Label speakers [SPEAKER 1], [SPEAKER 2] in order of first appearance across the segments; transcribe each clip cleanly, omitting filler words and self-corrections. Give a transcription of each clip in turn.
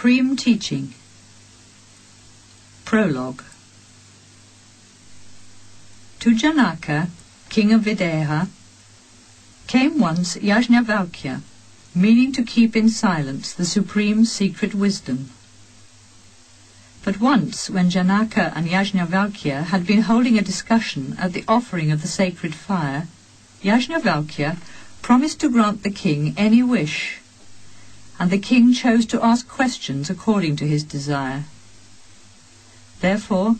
[SPEAKER 1] Supreme Teaching. Prologue. To Janaka, king of Videha, came once Yajnavalkya, meaning to keep in silence the supreme secret wisdom. But once, when Janaka and Yajnavalkya had been holding a discussion at the offering of the sacred fire, Yajnavalkya promised to grant the king any wish, and the king chose to ask questions according to his desire. Therefore,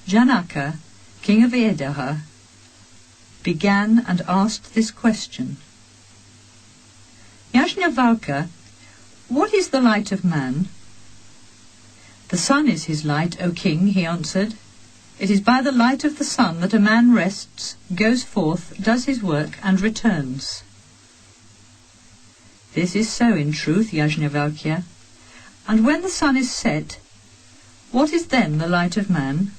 [SPEAKER 1] Janaka, king of Videha, began and asked this question. Yajnavalkya, what is the light of man? The sun is his light, O king, he answered. It is by the light of the sun that a man rests, goes forth, does his work, and returns. This is so in truth, Yajnavalkya. And when the sun is set, what is then the light of man?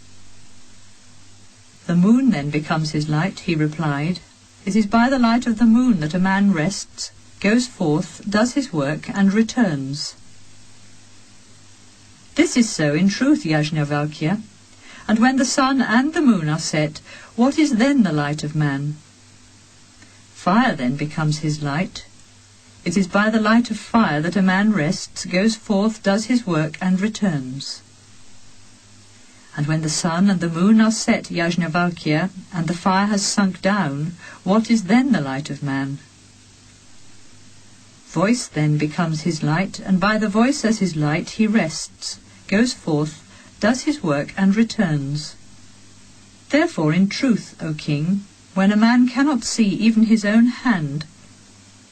[SPEAKER 1] The moon then becomes his light, he replied. It is by the light of the moon that a man rests, goes forth, does his work, and returns. This is so in truth, Yajnavalkya. And when the sun and the moon are set, what is then the light of man? Fire then becomes his light. It is by the light of fire that a man rests, goes forth, does his work, and returns. And when the sun and the moon are set, Yajnavalkya, and the fire has sunk down, what is then the light of man? Voice then becomes his light, and by the voice as his light he rests, goes forth, does his work, and returns. Therefore, in truth, O king, when a man cannot see even his own hand,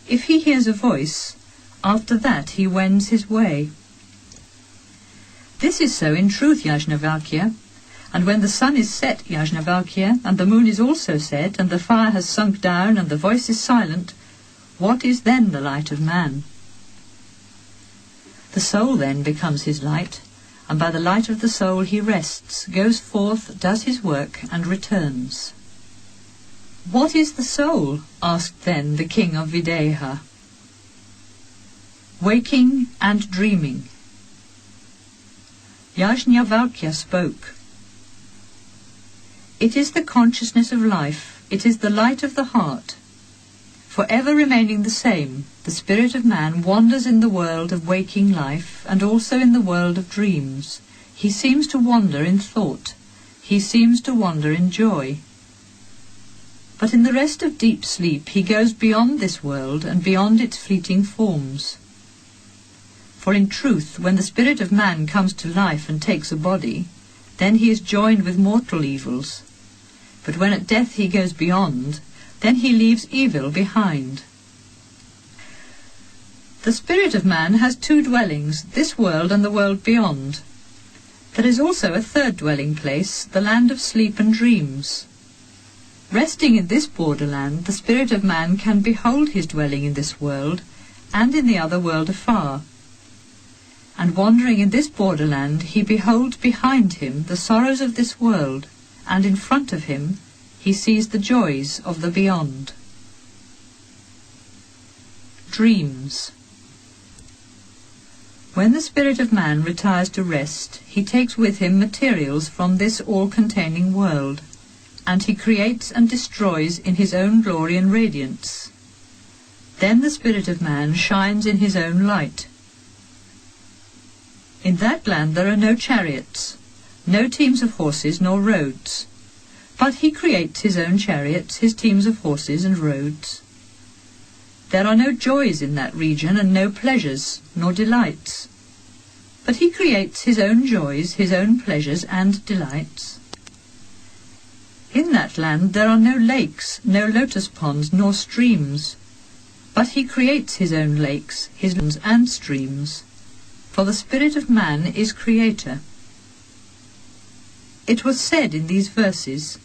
[SPEAKER 1] if he hears a voice, after that he wends his way. This is so in truth, Yajnavalkya. And when the sun is set, Yajnavalkya, and the moon is also set, and the fire has sunk down, and the voice is silent, what is then the light of man? The soul then becomes his light, and by the light of the soul he rests, goes forth, does his work, and returns. What is the soul? Asked then the king of Videha. Waking and dreaming. Yajnavalkya spoke. It is the consciousness of life, it is the light of the heart. For ever remaining the same, the spirit of man wanders in the world of waking life, and also in the world of dreams. He seems to wander in thought, he seems to wander in joy. But in the rest of deep sleep he goes beyond this world and beyond its fleeting forms. For in truth, when the spirit of man comes to life and takes a body, then he is joined with mortal evils. But when at death he goes beyond, then he leaves evil behind. The spirit of man has two dwellings, this world and the world beyond. There is also a third dwelling place, the land of sleep and dreams. Resting in this borderland, the spirit of man can behold his dwelling in this world, and in the other world afar. And wandering in this borderland, he beholds behind him the sorrows of this world, and in front of him he sees the joys of the beyond. Dreams. When the spirit of man retires to rest, he takes with him materials from this all-containing world, and he creates and destroys in his own glory and radiance. Then the spirit of man shines in his own light. In that land there are no chariots, no teams of horses nor roads, but he creates his own chariots, his teams of horses and roads. There are no joys in that region, and no pleasures nor delights, but he creates his own joys, his own pleasures and delights. In that land there are no lakes, no lotus ponds nor streams, but he creates his own lakes, his ponds and streams. For the spirit of man is creator. It was said in these verses,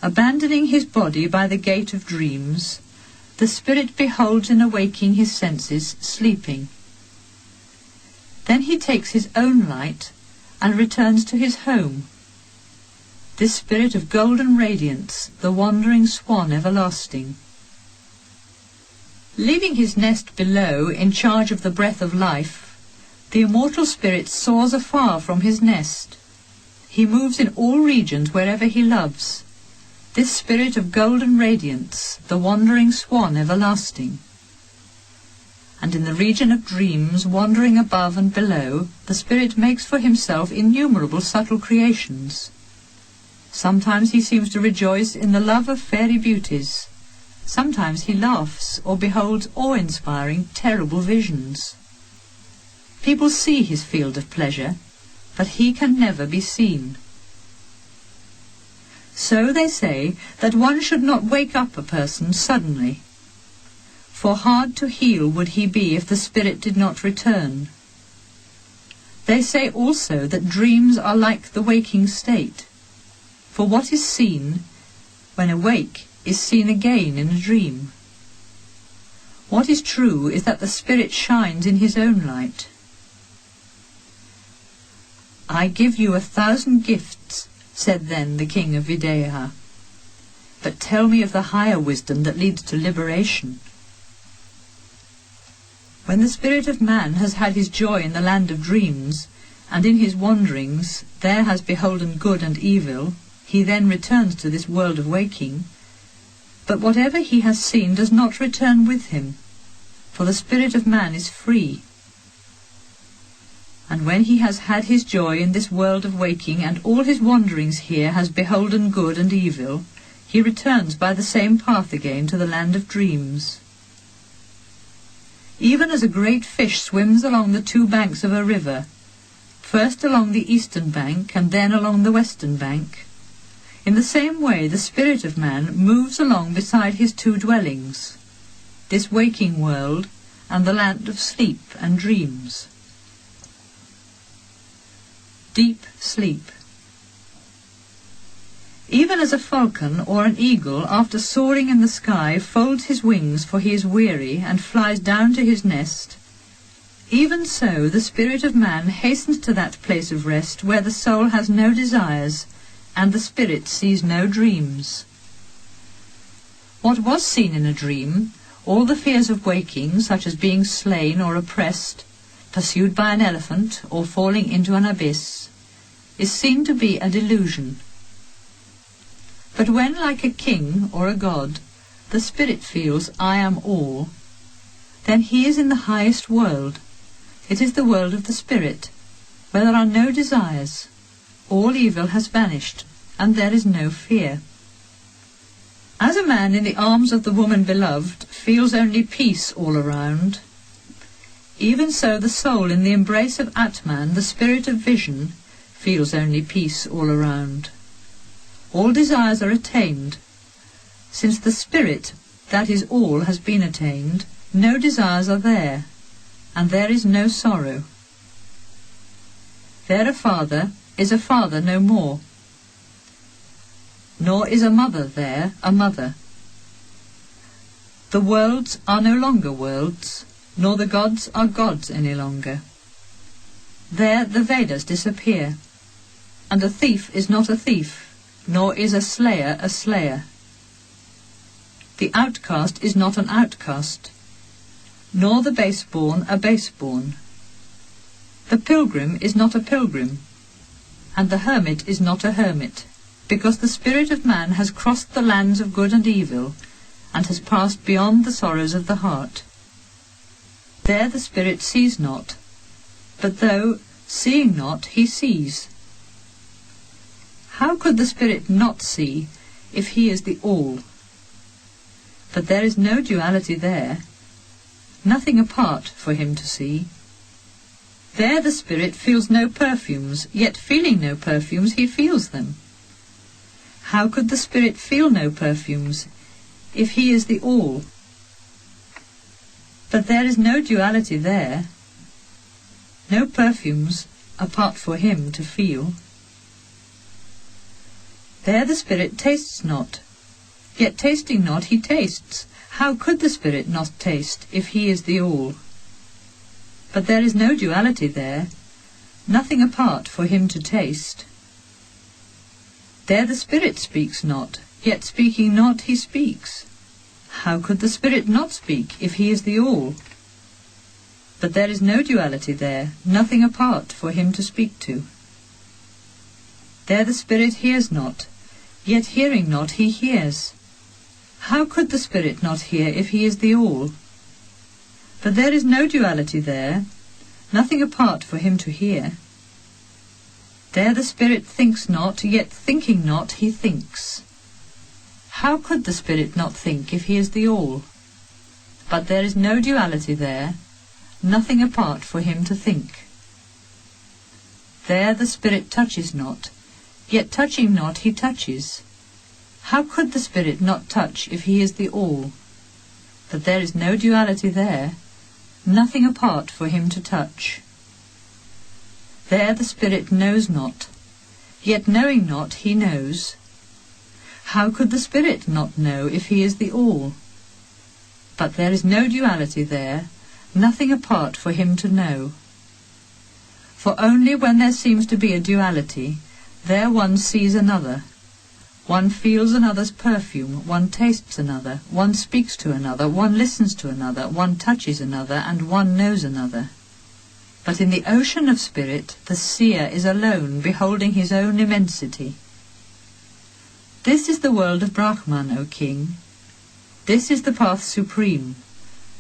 [SPEAKER 1] abandoning his body by the gate of dreams, the spirit beholds in awaking his senses, sleeping. Then he takes his own light and returns to his home. This spirit of golden radiance, the wandering swan everlasting. Leaving his nest below in charge of the breath of life, The immortal spirit soars afar from his nest. He moves in all regions wherever he loves. This spirit of golden radiance, the wandering swan everlasting. And in the region of dreams, wandering above and below, the spirit makes for himself innumerable subtle creations. Sometimes he seems to rejoice in the love of fairy beauties. Sometimes he laughs or beholds awe-inspiring, terrible visions. People see his field of pleasure, but he can never be seen. So they say that one should not wake up a person suddenly, for hard to heal would he be if the spirit did not return. They say also that dreams are like the waking state, for what is seen when awake is seen again in a dream. What is true is that the spirit shines in his own light. I give you 1,000 gifts, said then the king of Videha, but tell me of the higher wisdom that leads to liberation. When the spirit of man has had his joy in the land of dreams, and in his wanderings there has beholden good and evil, he then returns to this world of waking. But whatever he has seen does not return with him, for the spirit of man is free. And when he has had his joy in this world of waking, and all his wanderings here has beholden good and evil, he returns by the same path again to the land of dreams. Even as a great fish swims along the two banks of a river, first along the eastern bank and then along the western bank, in the same way the spirit of man moves along beside his two dwellings, this waking world and the land of sleep and dreams. Deep sleep. Even as a falcon or an eagle, after soaring in the sky, folds his wings for he is weary and flies down to his nest, even so the spirit of man hastens to that place of rest where the soul has no desires and the spirit sees no dreams. What was seen in a dream, all the fears of waking, such as being slain or oppressed, pursued by an elephant or falling into an abyss, is seen to be a delusion. But when, like a king or a god, the spirit feels I am all, then he is in the highest world. It is the world of the spirit, where there are no desires. All evil has vanished, and there is no fear. As a man in the arms of the woman beloved feels only peace all around, even so the soul in the embrace of Atman, the spirit of vision, feels only peace all around. All desires are attained. Since the spirit, that is all, has been attained, no desires are there, and there is no sorrow. There a father is a father no more, nor is a mother there a mother. The worlds are no longer worlds, nor the gods are gods any longer. There the Vedas disappear, and a thief is not a thief, nor is a slayer a slayer. The outcast is not an outcast, nor the base-born a base-born. The pilgrim is not a pilgrim, and the hermit is not a hermit, because the spirit of man has crossed the lands of good and evil, and has passed beyond the sorrows of the heart. There the spirit sees not, but though seeing not, he sees. How could the spirit not see if he is the all? But there is no duality there, nothing apart for him to see. There the spirit feels no perfumes, yet feeling no perfumes he feels them. How could the spirit feel no perfumes if he is the all? But there is no duality there, no perfumes apart for him to feel. There the spirit tastes not, yet tasting not he tastes. How could the spirit not taste if he is the all? But there is no duality there, nothing apart for him to taste. There the spirit speaks not, yet speaking not he speaks. How could the spirit not speak if he is the all? But there is no duality there, nothing apart for him to speak to. There the spirit hears not, yet hearing not he hears. How could the spirit not hear if he is the all? But there is no duality there, nothing apart for him to hear. There the spirit thinks not, yet thinking not he thinks. How could the spirit not think if he is the all? But there is no duality there, nothing apart for him to think. There the spirit touches not, yet touching not he touches. How could the spirit not touch if he is the all? But there is no duality there, nothing apart for him to touch. There the spirit knows not, yet knowing not he knows. How could the spirit not know if he is the all? But there is no duality there, nothing apart for him to know. For only when there seems to be a duality, there one sees another. One feels another's perfume, one tastes another, one speaks to another, one listens to another, one touches another, and one knows another. But in the ocean of spirit, the seer is alone, beholding his own immensity. This is the world of Brahman, O king. This is the path supreme.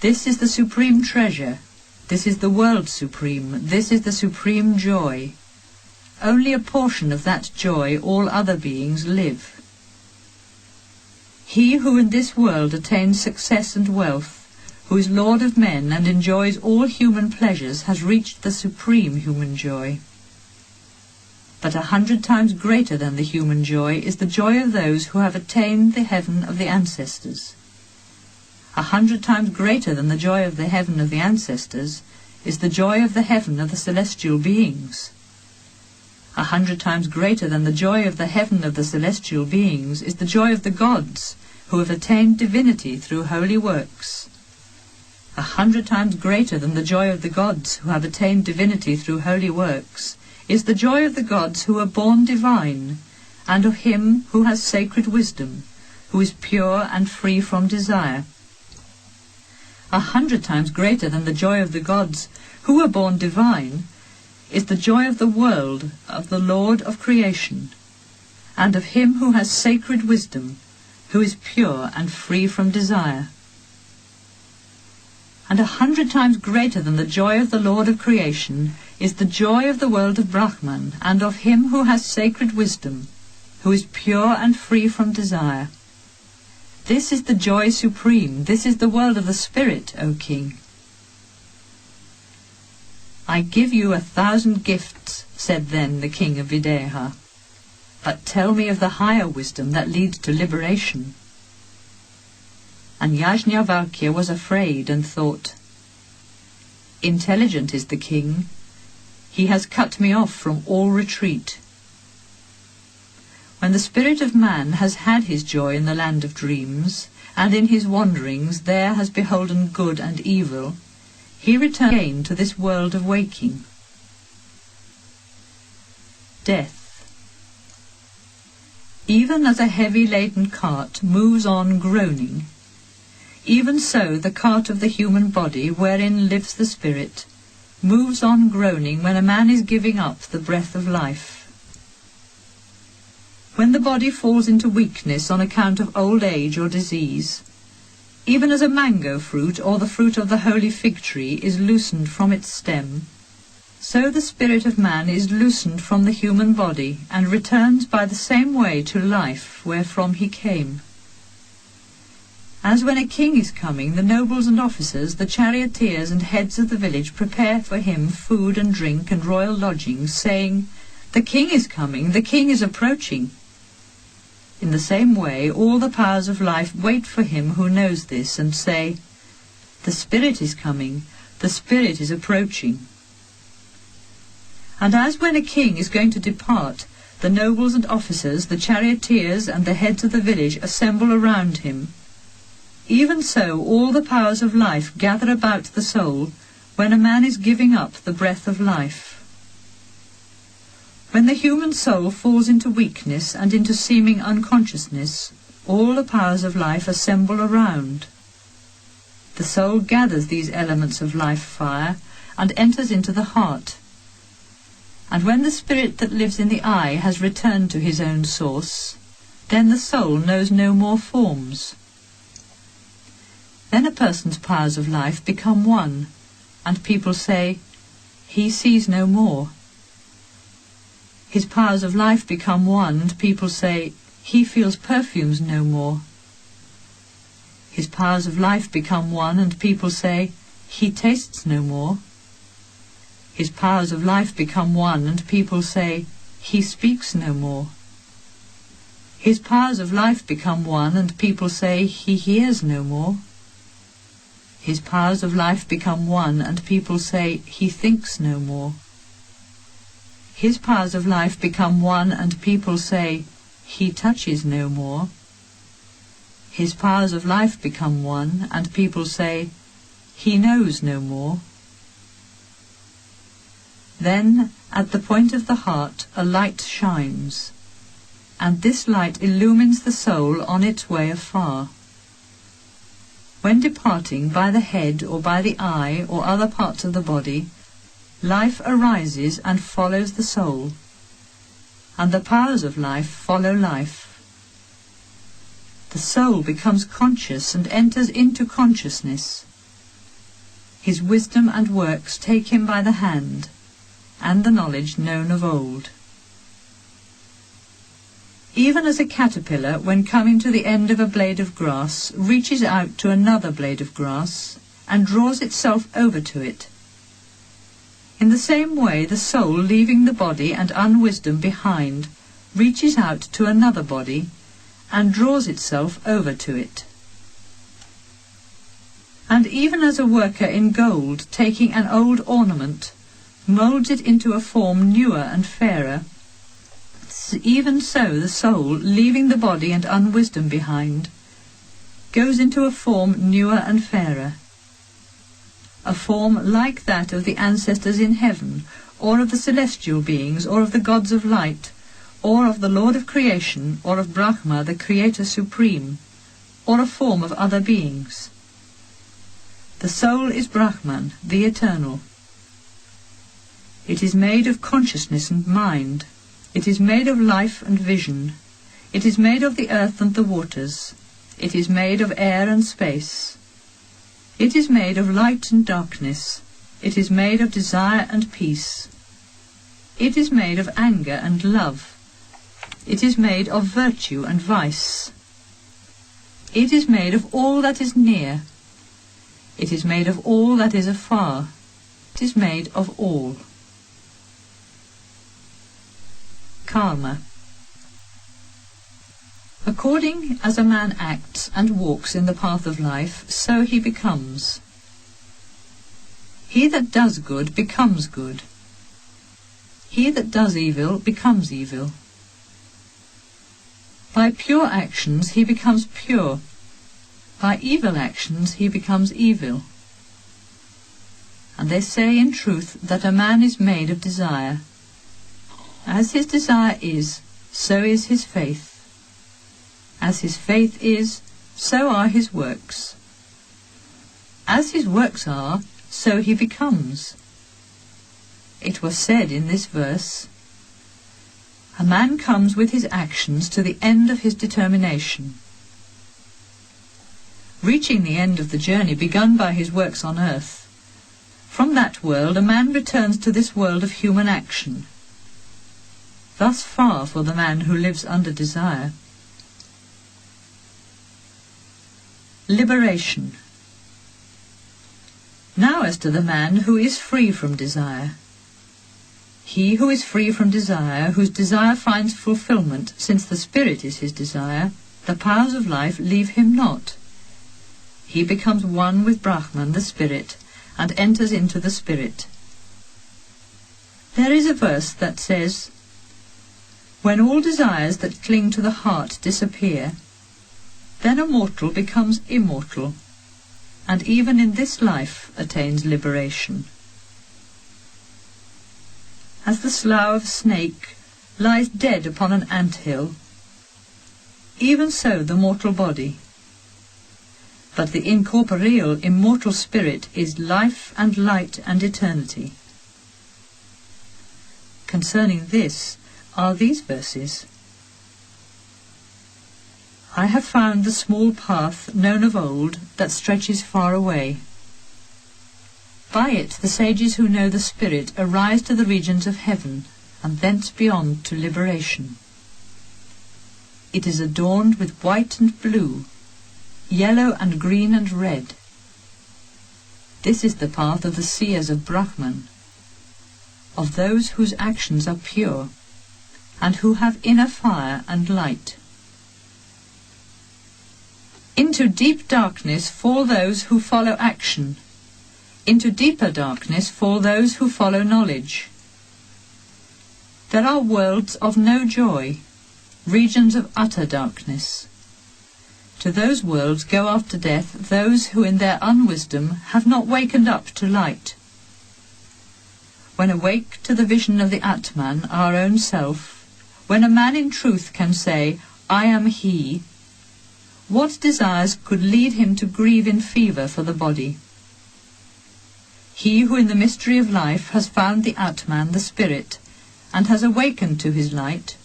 [SPEAKER 1] This is the supreme treasure. This is the world supreme. This is the supreme joy. Only a portion of that joy all other beings live. He who in this world attains success and wealth, who is lord of men and enjoys all human pleasures, has reached the supreme human joy. But 100 times greater than the human joy is the joy of those who have attained the heaven of the ancestors. 100 times greater than the joy of the heaven of the ancestors is the joy of the heaven of the celestial beings. 100 times greater than the joy of the heaven of the celestial beings is the joy of the gods, who have attained divinity through holy works. 100 times greater than the joy of the gods who have attained divinity through holy works is the joy of the gods who are born divine, and of him who has sacred wisdom, who is pure and free from desire. 100 times greater than the joy of the gods who are born divine is the joy of the world, of the Lord of creation, and of him who has sacred wisdom, who is pure and free from desire. And 100 times greater than the joy of the Lord of creation is the joy of the world of Brahman, and of him who has sacred wisdom, who is pure and free from desire. This is the joy supreme, this is the world of the spirit, O king. I give you 1,000 gifts, said then the king of Videha, but tell me of the higher wisdom that leads to liberation. And Yajnavalkya was afraid and thought, intelligent is the king, he has cut me off from all retreat. When the spirit of man has had his joy in the land of dreams, and in his wanderings there has beholden good and evil, he returns again to this world of waking. Death. Even as a heavy-laden cart moves on groaning, even so the cart of the human body, wherein lives the spirit, moves on groaning when a man is giving up the breath of life. When the body falls into weakness on account of old age or disease, even as a mango fruit or the fruit of the holy fig tree is loosened from its stem, so the spirit of man is loosened from the human body and returns by the same way to life wherefrom he came. As when a king is coming, the nobles and officers, the charioteers and heads of the village prepare for him food and drink and royal lodgings, saying, "The king is coming, the king is approaching." In the same way, all the powers of life wait for him who knows this and say, "The spirit is coming, the spirit is approaching." And as when a king is going to depart, the nobles and officers, the charioteers and the heads of the village assemble around him, even so all the powers of life gather about the soul when a man is giving up the breath of life. When the human soul falls into weakness and into seeming unconsciousness, all the powers of life assemble around. The soul gathers these elements of life fire and enters into the heart. And when the spirit that lives in the eye has returned to his own source, then the soul knows no more forms. Then a person's powers of life become one, and people say, "He sees no more." His powers of life become one, and people say, "He feels perfumes no more." His powers of life become one, and people say, "He tastes no more." His powers of life become one, and people say, "He speaks no more." His powers of life become one, and people say, "He hears no more." His powers of life become one, and people say, "He thinks no more." His powers of life become one, and people say, "He touches no more." His powers of life become one, and people say, "He knows no more." Then, at the point of the heart, a light shines, and this light illumines the soul on its way afar. When departing by the head or by the eye or other parts of the body, life arises and follows the soul, and the powers of life follow life. The soul becomes conscious and enters into consciousness. His wisdom and works take him by the hand, and the knowledge known of old. Even as a caterpillar, when coming to the end of a blade of grass, reaches out to another blade of grass, and draws itself over to it, in the same way the soul, leaving the body and unwisdom behind, reaches out to another body, and draws itself over to it. And even as a worker in gold, taking an old ornament, moulds it into a form newer and fairer, even so the soul, leaving the body and unwisdom behind, goes into a form newer and fairer, a form like that of the ancestors in heaven, or of the celestial beings, or of the gods of light, or of the Lord of creation, or of Brahma, the Creator Supreme, or a form of other beings. The soul is Brahman, the Eternal. It is made of consciousness and mind. It is made of life and vision. It is made of the earth and the waters. It is made of air and space. It is made of light and darkness. It is made of desire and peace. It is made of anger and love. It is made of virtue and vice. It is made of all that is near. It is made of all that is afar. It is made of all. Karma. According as a man acts and walks in the path of life, so he becomes. He that does good becomes good. He that does evil becomes evil. By pure actions he becomes pure. By evil actions he becomes evil. And they say in truth that a man is made of desire. As his desire is, so is his faith. As his faith is, so are his works. As his works are, so he becomes. It was said in this verse, "A man comes with his actions to the end of his determination." Reaching the end of the journey begun by his works on earth, from that world a man returns to this world of human action. Thus far for the man who lives under desire. Liberation. Now as to the man who is free from desire. He who is free from desire, whose desire finds fulfillment, since the spirit is his desire, the powers of life leave him not. He becomes one with Brahman, the spirit, and enters into the spirit. There is a verse that says, "When all desires that cling to the heart disappear, then a mortal becomes immortal, and even in this life attains liberation." As the slough of a snake lies dead upon an ant-hill, even so the mortal body. but the incorporeal, immortal spirit is life and light and eternity. Concerning this are these verses. I have found the small path known of old that stretches far away. By it the sages who know the Spirit arise to the regions of heaven, and thence beyond to liberation. It is adorned with white and blue, yellow and green and red. This is the path of the seers of Brahman, of those whose actions are pure, and who have inner fire and light. Into deep darkness fall those who follow action. Into deeper darkness fall those who follow knowledge. There are worlds of no joy, regions of utter darkness. To those worlds go after death those who in their unwisdom have not wakened up to light. When awake to the vision of the Atman, our own self, when a man in truth can say, I am he, what desires could lead him to grieve in fever for the body? He who in the mystery of life has found the Atman, the Spirit, and has awakened to his light,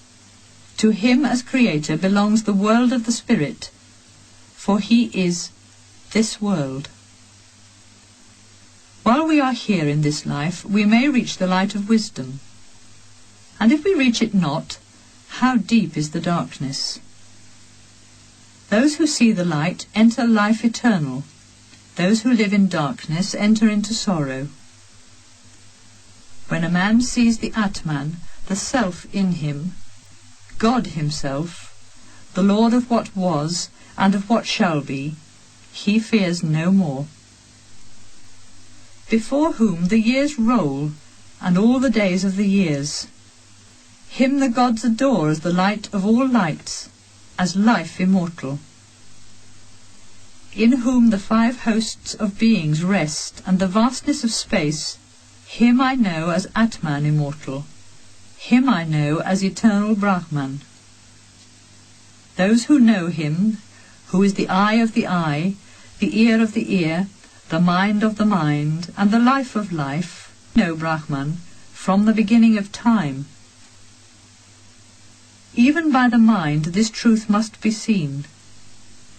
[SPEAKER 1] to him as Creator belongs the world of the Spirit, for he is this world. While we are here in this life, we may reach the light of wisdom. And if we reach it not, how deep is the darkness? Those who see the light enter life eternal. Those who live in darkness enter into sorrow. When a man sees the Atman, the Self in him, God himself, the Lord of what was and of what shall be, he fears no more. Before whom the years roll, and all the days of the years. Him the gods adore as the light of all lights, as life immortal. In whom the 5 hosts of beings rest, and the vastness of space, him I know as Atman immortal, him I know as eternal Brahman. Those who know him, who is the eye of the eye, the ear of the ear, the mind of the mind, and the life of life, know Brahman from the beginning of time. Even by the mind this truth must be seen.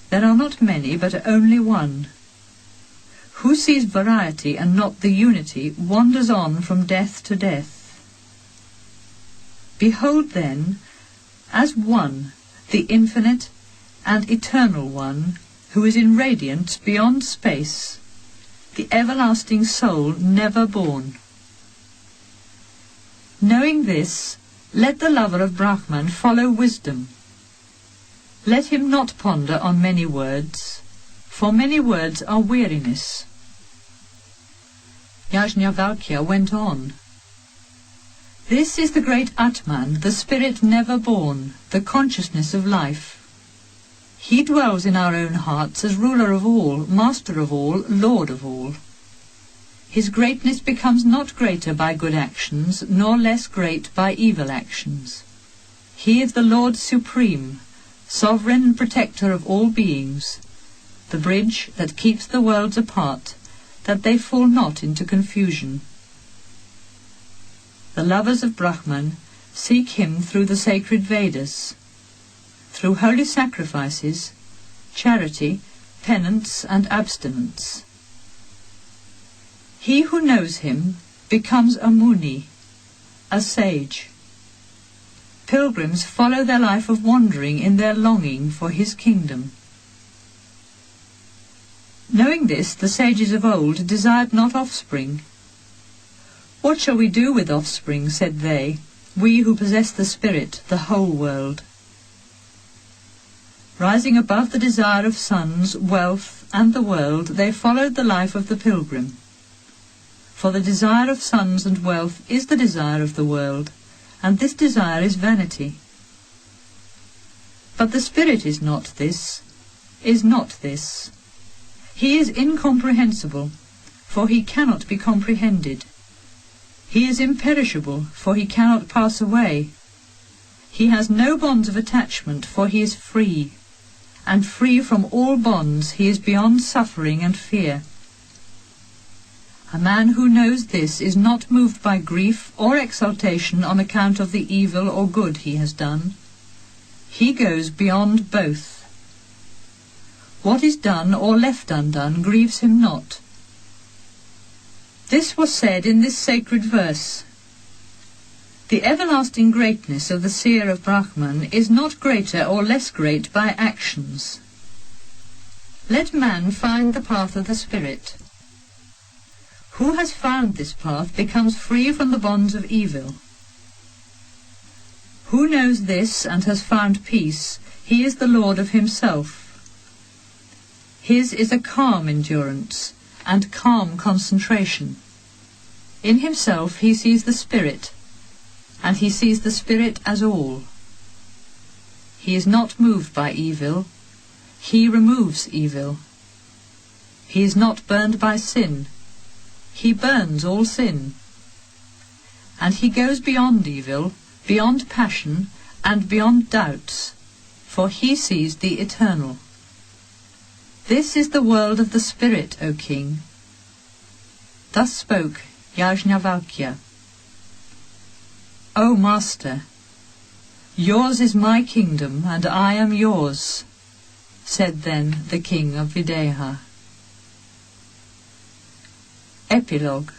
[SPEAKER 1] There are not many, but only one. Who sees variety and not the unity wanders on from death to death. Behold then, as one, the infinite and eternal one, who is in radiance beyond space, the everlasting soul never born. Knowing this, let the lover of Brahman follow wisdom. Let him not ponder on many words, for many words are weariness. Yajnavalkya went on. This is the great Atman, the spirit never born, the consciousness of life. He dwells in our own hearts as ruler of all, master of all, lord of all. His greatness becomes not greater by good actions, nor less great by evil actions. He is the Lord Supreme, sovereign and protector of all beings, the bridge that keeps the worlds apart, that they fall not into confusion. The lovers of Brahman seek him through the sacred Vedas, through holy sacrifices, charity, penance and abstinence. He who knows him becomes a Muni, a sage. Pilgrims follow their life of wandering in their longing for his kingdom. Knowing this, the sages of old desired not offspring. What shall we do with offspring, said they, we who possess the spirit, the whole world? Rising above the desire of sons, wealth, and the world, they followed the life of the pilgrim. For the desire of sons and wealth is the desire of the world, and this desire is vanity. But the spirit is not this, is not this. He is incomprehensible, for he cannot be comprehended. He is imperishable, for he cannot pass away. He has no bonds of attachment, for he is free, and free from all bonds, he is beyond suffering and fear. A man who knows this is not moved by grief or exultation on account of the evil or good he has done. He goes beyond both. What is done or left undone grieves him not. This was said in this sacred verse. The everlasting greatness of the seer of Brahman is not greater or less great by actions. Let man find the path of the spirit. Who has found this path becomes free from the bonds of evil. Who knows this and has found peace, he is the Lord of himself. His is a calm endurance and calm concentration. In himself he sees the spirit, and he sees the spirit as all. He is not moved by evil, he removes evil. He is not burned by sin, he burns all sin. And he goes beyond evil, beyond passion, and beyond doubts, for he sees the eternal. This is the world of the spirit, O king. Thus spoke Yajnavalkya. O master, yours is my kingdom, and I am yours, said then the king of Videha. Epilogue.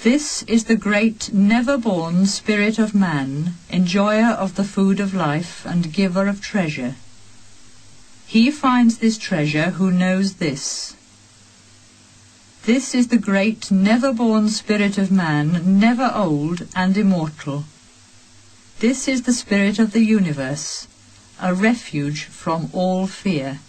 [SPEAKER 1] This is the great, never-born spirit of man, enjoyer of the food of life and giver of treasure. He finds this treasure who knows this. This is the great, never-born spirit of man, never old and immortal. This is the spirit of the universe, a refuge from all fear.